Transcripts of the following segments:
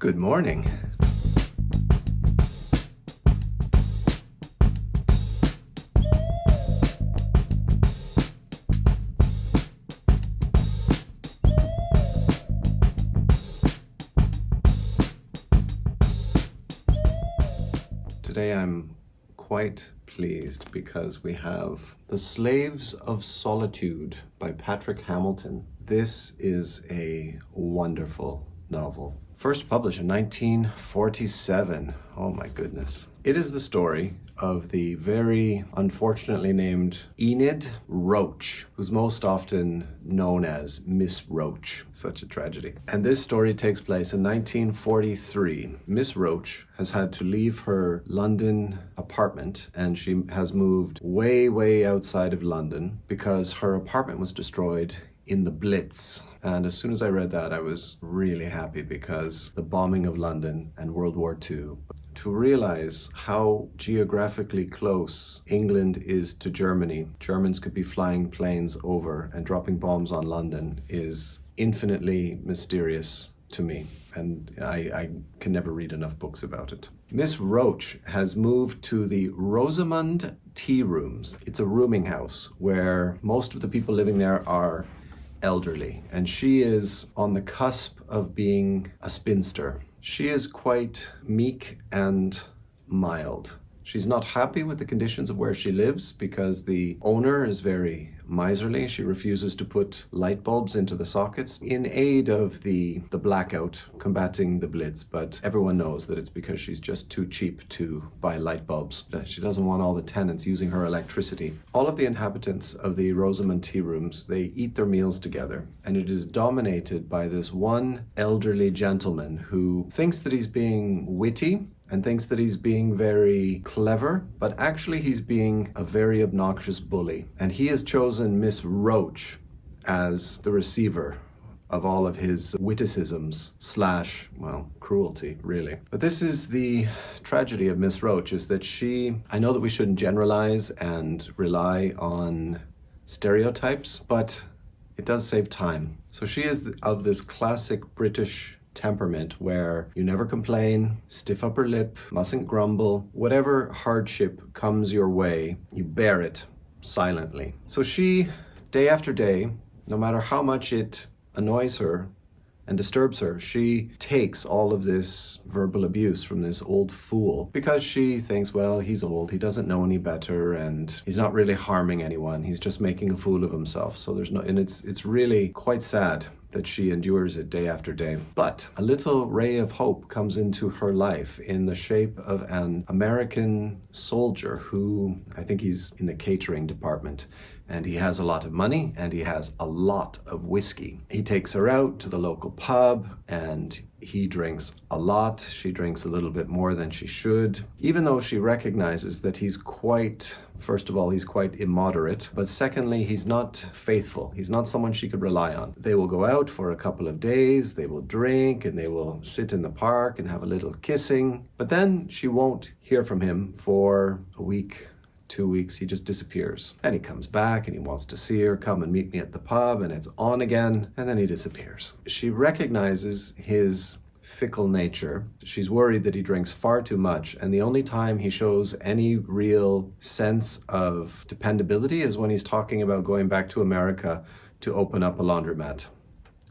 Good morning. Today I'm quite pleased because we have The Slaves of Solitude by Patrick Hamilton. This is a wonderful novel. First published in 1947. Oh my goodness. It is the story of the very unfortunately named Enid Roach, who's most often known as Miss Roach. Such a tragedy. And this story takes place in 1943. Miss Roach has had to leave her London apartment, and she has moved way outside of London because her apartment was destroyed in the Blitz. And as soon as I read that, I was really happy because the bombing of London and World War II, to realize how geographically close England is to Germany, Germans could be flying planes over and dropping bombs on London, is infinitely mysterious to me. And I can never read enough books about it. Miss Roach has moved to the Rosamund Tea Rooms. It's a rooming house where most of the people living there are elderly, and she is on the cusp of being a spinster. She is quite meek and mild. She's not happy with the conditions of where she lives because the owner is very miserly. She refuses to put light bulbs into the sockets in aid of the blackout, combating the blitz, but everyone knows that it's because she's just too cheap to buy light bulbs. She doesn't want all the tenants using her electricity. All of the inhabitants of the Rosamund Tea Rooms, they eat their meals together, and it is dominated by this one elderly gentleman who thinks that he's being witty and thinks that he's being very clever, but actually he's being a very obnoxious bully. And he has chosen Miss Roach as the receiver of all of his witticisms / cruelty, really. But this is the tragedy of Miss Roach, is that I know that we shouldn't generalize and rely on stereotypes, but it does save time. So she is of this classic British temperament where you never complain, stiff upper lip, mustn't grumble. Whatever hardship comes your way, you bear it silently. So she, day after day, no matter how much it annoys her and disturbs her, she takes all of this verbal abuse from this old fool because she thinks, well, he's old, he doesn't know any better, and he's not really harming anyone, he's just making a fool of himself. So it's really quite sad that she endures it day after day. But a little ray of hope comes into her life in the shape of an American soldier who, I think he's in the catering department, and he has a lot of money and he has a lot of whiskey. He takes her out to the local pub and he drinks a lot. She drinks a little bit more than she should, even though she recognizes that first of all, he's quite immoderate, but secondly, he's not faithful. He's not someone she could rely on. They will go out for a couple of days, they will drink, and they will sit in the park and have a little kissing, but then she won't hear from him for a week, 2 weeks. He just disappears. And he comes back and he wants to see her, come and meet me at the pub, and it's on again, and then he disappears. She recognizes his fickle nature. She's worried that he drinks far too much, and the only time he shows any real sense of dependability is when he's talking about going back to America to open up a laundromat,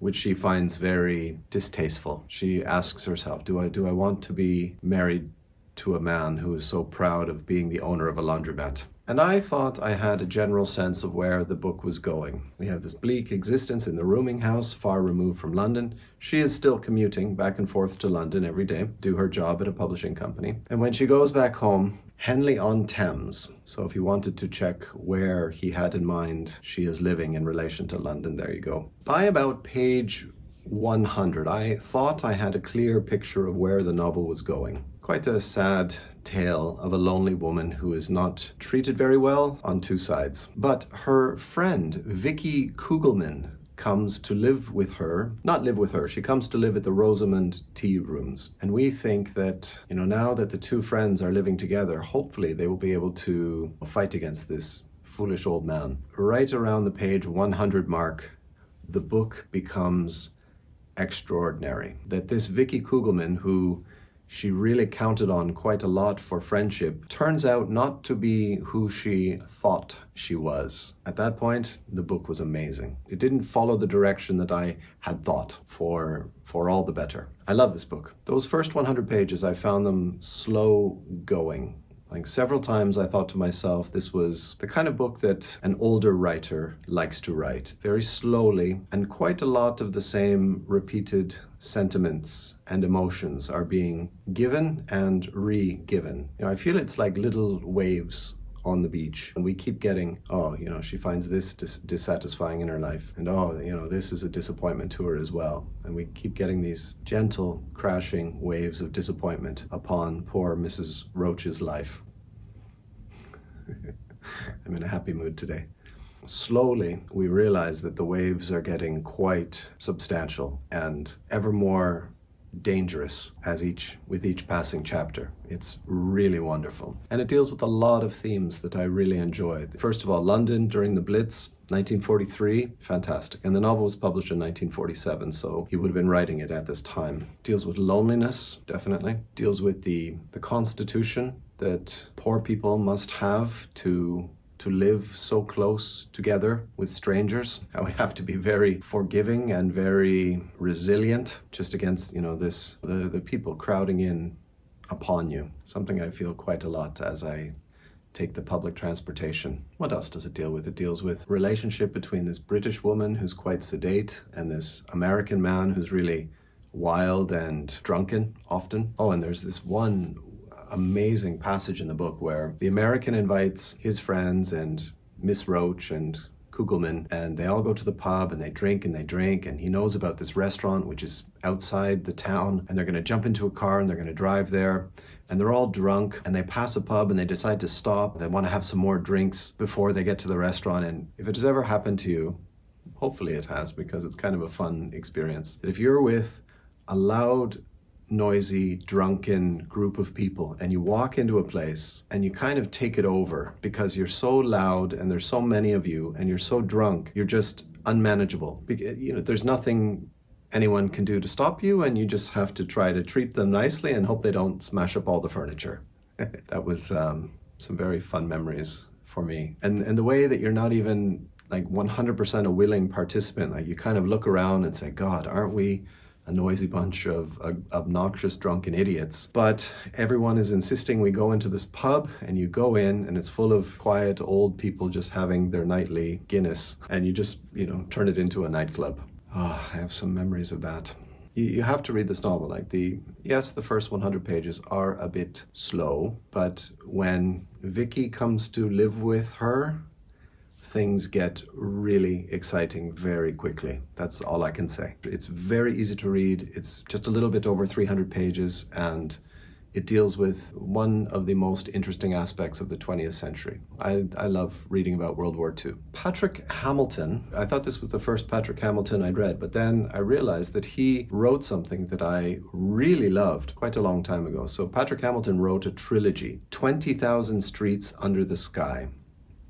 which she finds very distasteful. She asks herself, do I want to be married to a man who is so proud of being the owner of a laundromat? And I thought I had a general sense of where the book was going. We have this bleak existence in the rooming house, far removed from London. She is still commuting back and forth to London every day, do her job at a publishing company. And when she goes back home, Henley-on-Thames. So if you wanted to check where he had in mind she is living in relation to London, there you go. By about page 100, I thought I had a clear picture of where the novel was going. Quite a sad tale of a lonely woman who is not treated very well on two sides. But her friend, Vicky Kugelman, comes to live with her, she comes to live at the Rosamund Tea Rooms. And we think that, now that the two friends are living together, hopefully they will be able to fight against this foolish old man. Right around the page 100 mark, the book becomes extraordinary. That this Vicky Kugelman, who she really counted on quite a lot for friendship, turns out not to be who she thought she was. At that point, the book was amazing. It didn't follow the direction that I had thought, for all the better. I love this book. Those first 100 pages, I found them slow going. Like several times I thought to myself, this was the kind of book that an older writer likes to write, very slowly, and quite a lot of the same repeated sentiments and emotions are being given and re-given. I feel it's like little waves on the beach, and we keep getting, she finds this dissatisfying in her life, and this is a disappointment to her as well. And we keep getting these gentle, crashing waves of disappointment upon poor Mrs. Roach's life. I'm in a happy mood today. Slowly, we realize that the waves are getting quite substantial and ever more dangerous with each passing chapter. It's really wonderful. And it deals with a lot of themes that I really enjoyed. First of all, London during the Blitz, 1943, fantastic. And the novel was published in 1947, so he would have been writing it at this time. Deals with loneliness, definitely. Deals with the Constitution that poor people must have to live so close together with strangers. How we have to be very forgiving and very resilient just against, the people crowding in upon you. Something I feel quite a lot as I take the public transportation. What else does it deal with? It deals with relationship between this British woman who's quite sedate and this American man who's really wild and drunken often. Oh, and there's this one amazing passage in the book where the American invites his friends and Miss Roach and Kugelman, and they all go to the pub and they drink, and he knows about this restaurant which is outside the town, and they're going to jump into a car and they're going to drive there, and they're all drunk, and they pass a pub and they decide to stop. They want to have some more drinks before they get to the restaurant. And if it has ever happened to you, hopefully it has, because it's kind of a fun experience, that if you're with a loud, noisy, drunken group of people and you walk into a place and you kind of take it over because you're so loud and there's so many of you and you're so drunk, you're just unmanageable. There's nothing anyone can do to stop you, and you just have to try to treat them nicely and hope they don't smash up all the furniture. That was some very fun memories for me. And the way that you're not even like 100% a willing participant, like you kind of look around and say, God, aren't we a noisy bunch of obnoxious drunken idiots? But everyone is insisting we go into this pub, and you go in and it's full of quiet old people just having their nightly Guinness, and you just, turn it into a nightclub. Oh, I have some memories of that. You have to read this novel. The first 100 pages are a bit slow, but when Vicky comes to live with her, things get really exciting very quickly. That's all I can say. It's very easy to read. It's just a little bit over 300 pages, and it deals with one of the most interesting aspects of the 20th century. I love reading about World War II. Patrick Hamilton, I thought this was the first Patrick Hamilton I'd read, but then I realized that he wrote something that I really loved quite a long time ago. So Patrick Hamilton wrote a trilogy, 20,000 Streets Under the Sky,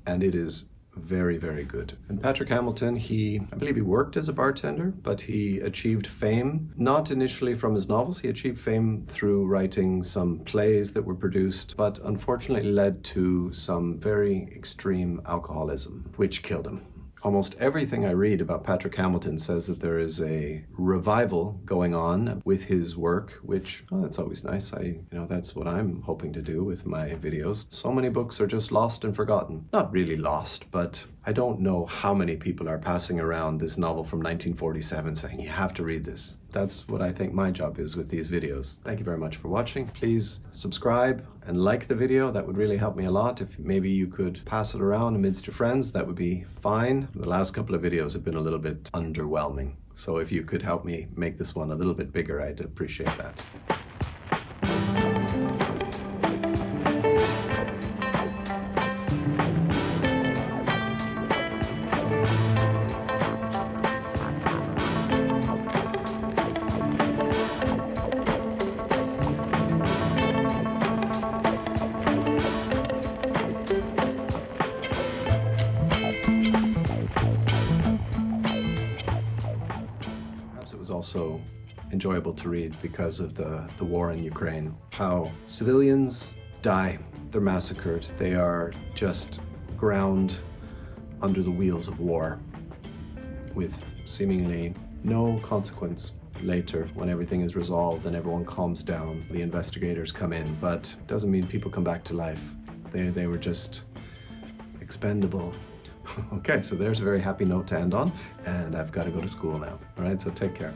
and it is very, very good. And Patrick Hamilton, I believe he worked as a bartender, but he achieved fame, not initially from his novels. He achieved fame through writing some plays that were produced, but unfortunately led to some very extreme alcoholism, which killed him. Almost everything I read about Patrick Hamilton says that there is a revival going on with his work, which, that's always nice. That's what I'm hoping to do with my videos. So many books are just lost and forgotten. Not really lost, but I don't know how many people are passing around this novel from 1947 saying, you have to read this. That's what I think my job is with these videos. Thank you very much for watching. Please subscribe and like the video. That would really help me a lot. If maybe you could pass it around amidst your friends, that would be fine. The last couple of videos have been a little bit underwhelming. So if you could help me make this one a little bit bigger, I'd appreciate that. also enjoyable to read because of the war in Ukraine. How civilians die, they're massacred, they are just ground under the wheels of war with seemingly no consequence later when everything is resolved and everyone calms down. The investigators come in, but it doesn't mean people come back to life. They were just expendable. Okay, so there's a very happy note to end on, and I've got to go to school now. All right, so take care.